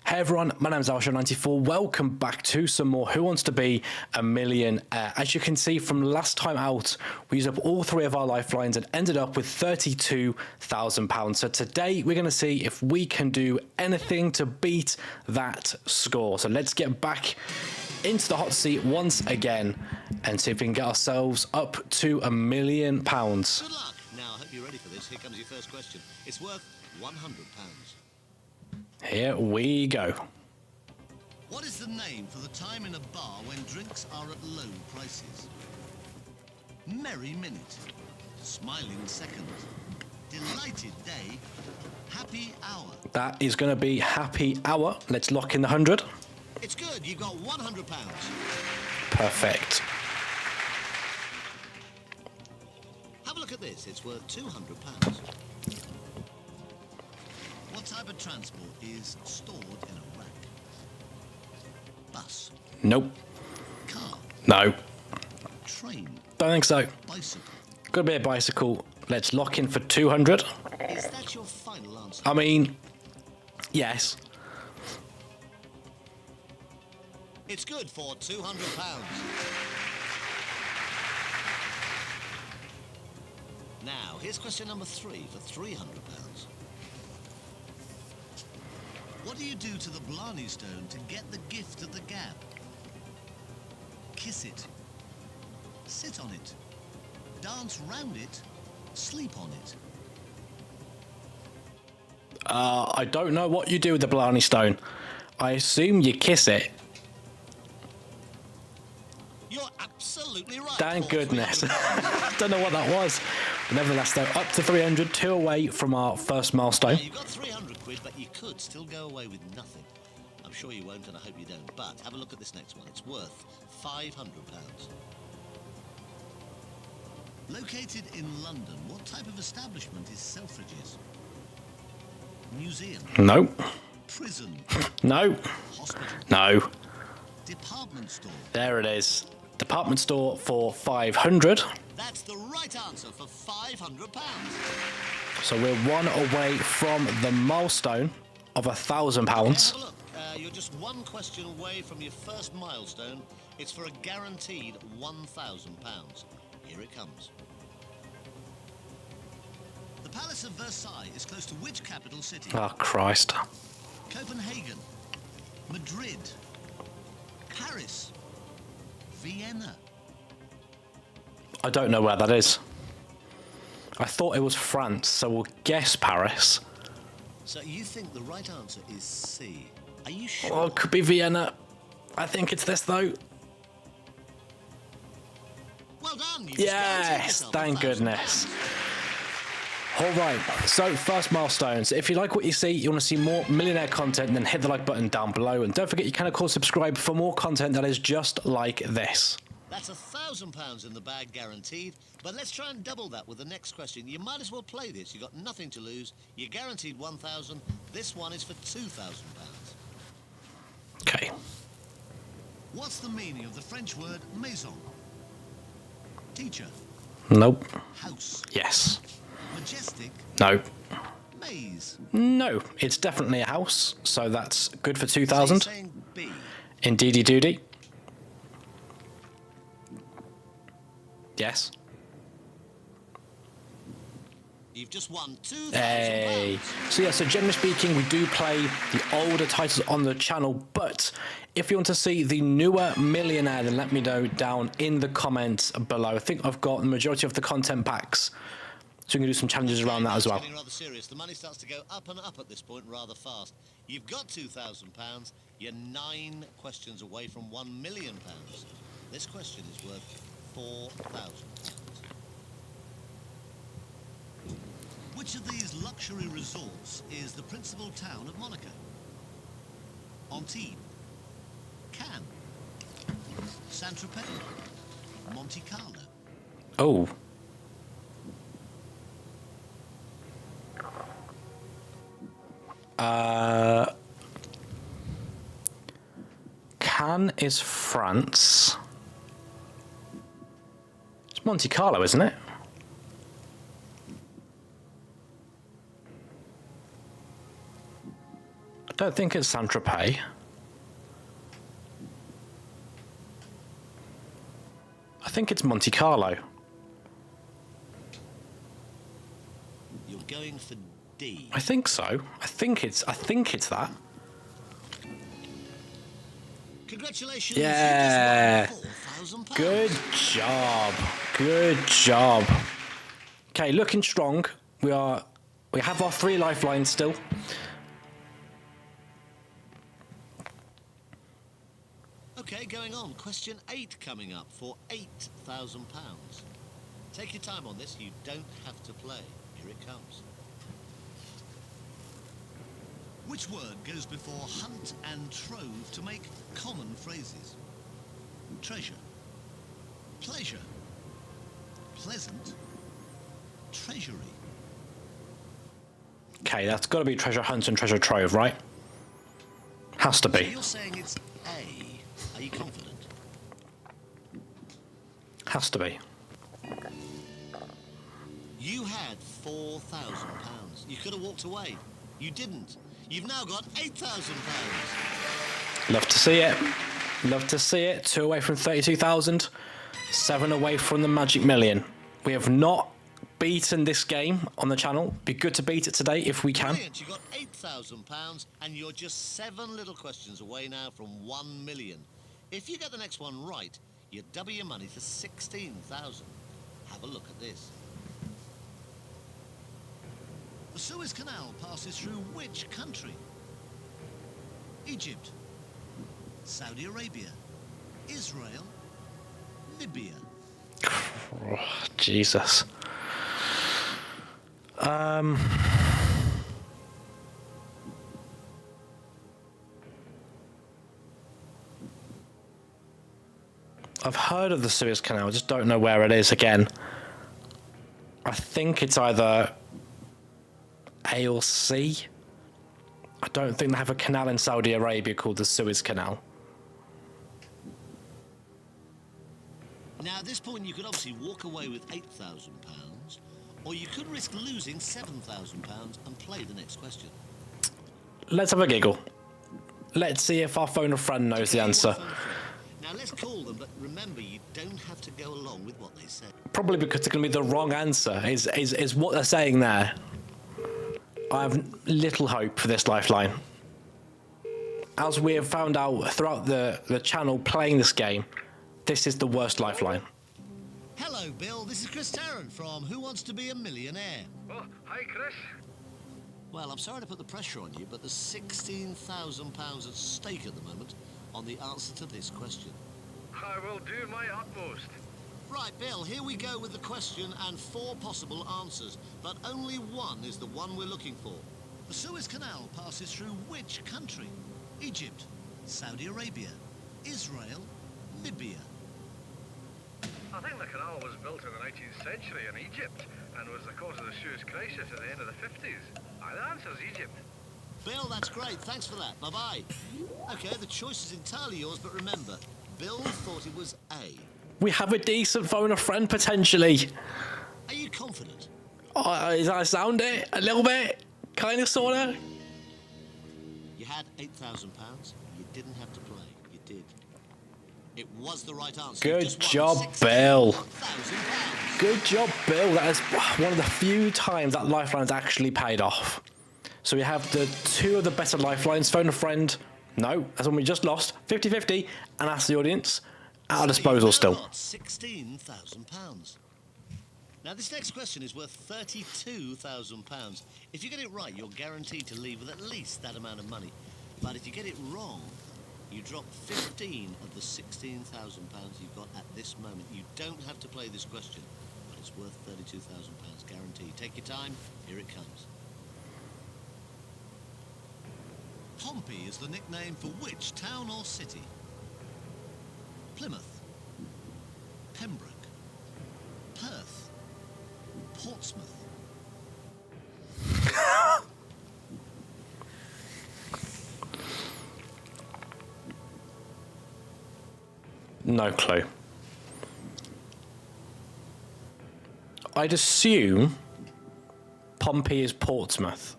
Hey everyone, my name is Alsha94. Welcome back to some more Who Wants to Be a Millionaire. As you can see from last time out, we used up all three of our lifelines and ended up with £32,000. So today we're going to see if we can do anything to beat that score. So let's get back into the hot seat once again and see if we can get ourselves up to £1 million. Good luck. Now, I hope you're ready for this. Here comes your first question. It's worth £100. Here we go. What is the name for the time in a bar when drinks are at low prices? Merry minute, smiling second, delighted day, happy hour. That is going to be happy hour. Let's lock in the 100. It's good. You've got £100. Perfect. Have a look at this. It's worth £200. What type of transport is stored in a rack? Bus. Nope. Car. No. Train. Don't think so. Bicycle. Could be a bicycle. Let's lock in for 200. Is that your final answer? I mean, yes. It's good for £200. Now, here's question number 3 for £300. What do you do to the Blarney Stone to get the gift of the gab? Kiss it. Sit on it. Dance round it. Sleep on it. I don't know what you do with the Blarney Stone. I assume you kiss it. You're absolutely right. Thank for goodness. £300. Don't know what that was. But nevertheless, though, up to 300, 2 away from our first milestone. Now, you've got 300 quid, but you could still go away with nothing. I'm sure you won't, and I hope you don't. But have a look at this next one. It's worth £500. Located in London, what type of establishment is Selfridges? Museum. No. Prison. No. Hospital. No. Department store. There it is. Department store for 500. That's the right answer for £500. So we're 1 away from the milestone of £1,000. Have a look. You're just one question away from your first milestone. It's for a guaranteed £1,000. Here it comes. The Palace of Versailles is close to which capital city? Oh, Christ. Copenhagen, Madrid, Paris, Vienna. I don't know where that is. I thought it was France, so we'll guess Paris. So you think the right answer is C. Are you sure? Oh, it could be Vienna. I think it's this, though. Well done. You just guaranteed Yes, yourself thank £1,000. goodness. All right, so first milestones. If you like what you see, you want to see more millionaire content, then hit the like button down below. And don't forget, you can, of course, subscribe for more content that is just like this. That's £1,000 in the bag guaranteed, but let's try and double that with the next question. You might as well play this. You've got nothing to lose. You're guaranteed £1,000. This one is for £2,000. Okay. What's the meaning of the French word maison? Teacher. Nope. House. Yes. Majestic. No. Maze. No. It's definitely a house, so that's good for 2,000. So you're saying B. Indeedy doody. Yes. You've just won £2,000. Hey. So yeah, so generally speaking, we do play the older titles on the channel, but if you want to see the newer Millionaire, then let me know down in the comments below. I think I've got the majority of the content packs, so we can do some challenges around that as well. It's getting rather serious. The money starts to go up and up at this point rather fast. You've got £2,000. You're 9 questions away from £1 million. This question is worth £4,000. Which of these luxury resorts is the principal town of Monaco? Antibes, Cannes, Saint-Tropez, Monte Carlo. Oh. Cannes is France. It's Monte Carlo, isn't it? Don't think it's Saint-Tropez. I think it's Monte Carlo. You're going for D. I think so. I think it's that. Congratulations. Yeah. You just won £4,000. Good job. Good job. Okay, looking strong. We have our 3 lifelines still. Okay, going on. Question 8 coming up for £8,000. Take your time on this. You don't have to play. Here it comes. Which word goes before hunt and trove to make common phrases? Treasure. Pleasure. Pleasant. Treasury. Okay, that's got to be treasure hunt and treasure trove, right? Has to So be. you're saying it's A. Are you confident? Has to be. You had £4,000. You could have walked away. You didn't. You've now got £8,000. Love to see it. Love to see it. 2 away from 32,000. 7 away from the magic million. We have not beaten this game on the channel. Be good to beat it today if we can. Brilliant. You got £8,000 and you're just 7 little questions away now from 1 million. If you get the next one right, you double your money to 16,000. Have a look at this. The Suez Canal passes through which country? Egypt, Saudi Arabia, Israel, Libya. Oh, Jesus. I've heard of the Suez Canal, I just don't know where it is again. I think it's either A or C. I don't think they have a canal in Saudi Arabia called the Suez Canal. Now, at this point, you could obviously walk away with £8,000, or you could risk losing £7,000 and play the next question. Let's have a giggle. Let's see if our phone a friend knows the answer. Now, let's call them, but remember, you don't have to go along with what they say. Probably because it's going to be the wrong answer, is what they're saying there. I have little hope for this lifeline. As we have found out throughout the channel playing this game, this is the worst lifeline. Hello, Bill. This is Chris Tarrant from Who Wants to Be a Millionaire? Oh, hi, Chris. Well, I'm sorry to put the pressure on you, but there's £16,000 at stake at the moment on the answer to this question. I will do my utmost. Right, Bill, here we go with the question and 4 possible answers, but only one is the one we're looking for. The Suez Canal passes through which country? Egypt, Saudi Arabia, Israel, Libya. I think the canal was built in the 19th century in Egypt and was the cause of the Suez Crisis at the end of the 50s. The answer's Egypt. Bill, that's great. Thanks for that. Bye-bye. Okay, the choice is entirely yours, but remember, Bill thought it was A. We have a decent phone a friend potentially. Are you confident? Oh, does that sound it? A little bit? Kind of, sort of? You had £8,000. You didn't have to play. You did. It was the right answer. Good job, Bill. Good job, Bill. That is one of the few times that lifeline's actually paid off. So we have the 2 of the better lifelines. Phone a friend. No, that's one we just lost. 50-50. And ask the audience. At our disposal still. £16,000. Now, this next question is worth £32,000. If you get it right, you're guaranteed to leave with at least that amount of money. But if you get it wrong, you drop 15 of the £16,000 you've got at this moment. You don't have to play this question, but it's worth £32,000 guaranteed. Take your time. Here it comes. Pompey is the nickname for which town or city? Plymouth, Pembroke, Perth, Portsmouth. No clue. I'd assume Pompey is Portsmouth,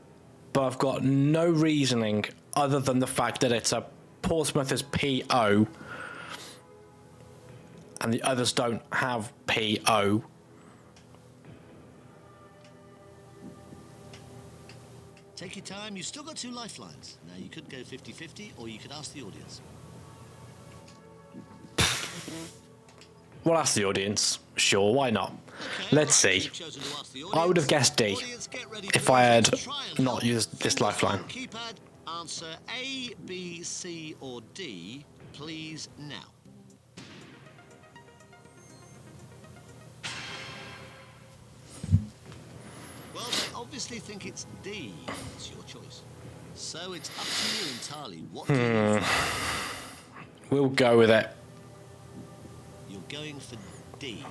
but I've got no reasoning other than the fact that it's a Portsmouth is PO and the others don't have PO. Take your time, you've still got 2 lifelines. Now you could go 50-50 or you could ask the audience. We'll ask the audience. Sure, why not? Okay, Let's see. I would have guessed D if I had not used this lifeline. Keypad, answer A, B, C or D, please now. Well, they obviously think it's D. It's your choice. So it's up to you entirely. What do you think? We'll go with it. You're going for D.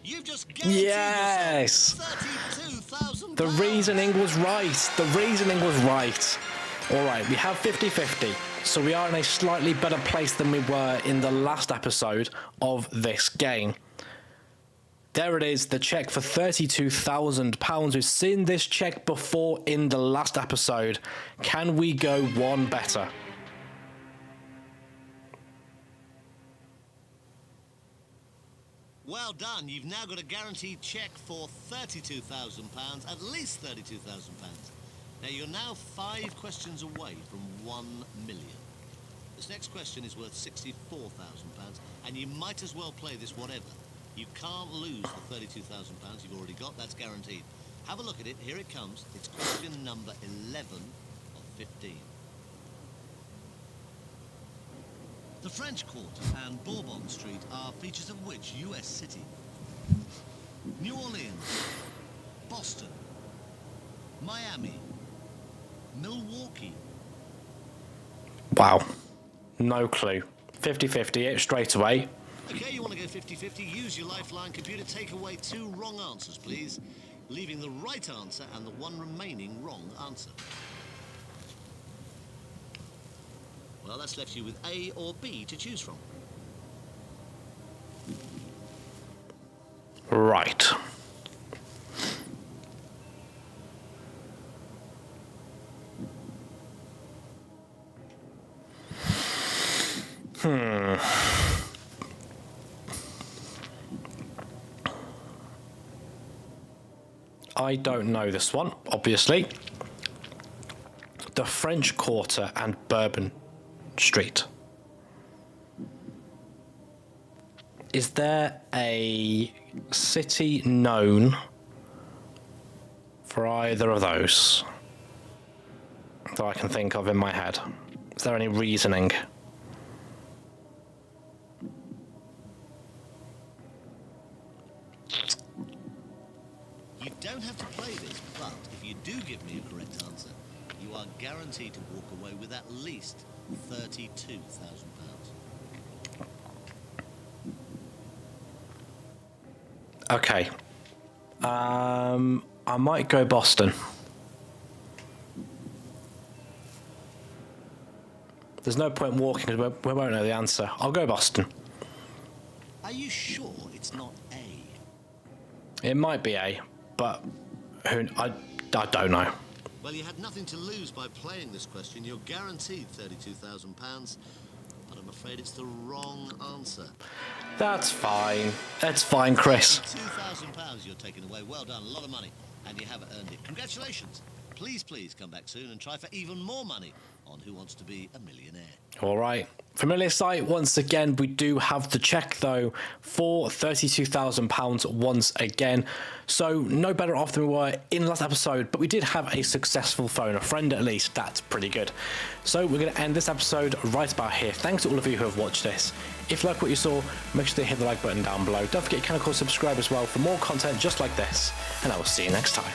You've just guaranteed Yes! yourself £32,000. The reasoning was right. The reasoning was right. All right, we have 50-50. So we are in a slightly better place than we were in the last episode of this game. There it is, the check for £32,000. We've seen this check before in the last episode. Can we go one better? Well done. You've now got a guaranteed check for £32,000, at least £32,000. Now, you're now 5 questions away from 1 million. This next question is worth £64,000, and you might as well play this whatever. You can't lose the £32,000 you've already got. That's guaranteed. Have a look at it. Here it comes. It's question number 11 of 15. The French Quarter and Bourbon Street are features of which US city? New Orleans, Boston, Miami, Milwaukee. Wow. No clue. 50-50 it straight away. Okay, you want to go 50-50? Use your lifeline computer. Take away 2 wrong answers, please. Leaving the right answer and the 1 remaining wrong answer. Well, that's left you with A or B to choose from. Right. I don't know this one, obviously. The French Quarter and Bourbon Street. Is there a city known for either of those that I can think of in my head? Is there any reasoning? You don't have to play this, but if you do give me a correct answer, you are guaranteed to walk away with at least £32,000. Okay. I might go Boston. There's no point walking because we won't know the answer. I'll go Boston. Are you sure it's not A? It might be A, but I don't know. Well, you had nothing to lose by playing this question. You're guaranteed £32,000, but I'm afraid it's the wrong answer. That's fine. That's fine, Chris. £2,000 you're taking away. Well done. A lot of money. And you have earned it. Congratulations. Please come back soon and try for even more money on Who Wants to Be a Millionaire. All right. Familiar site, once again, we do have the check, though, for £32,000 once again. So no better off than we were in the last episode, but we did have a successful phone a friend, at least. That's pretty good. So we're going to end this episode right about here. Thanks to all of you who have watched this. If you like what you saw, make sure to hit the like button down below. Don't forget you can, of course, subscribe as well for more content just like this. And I will see you next time.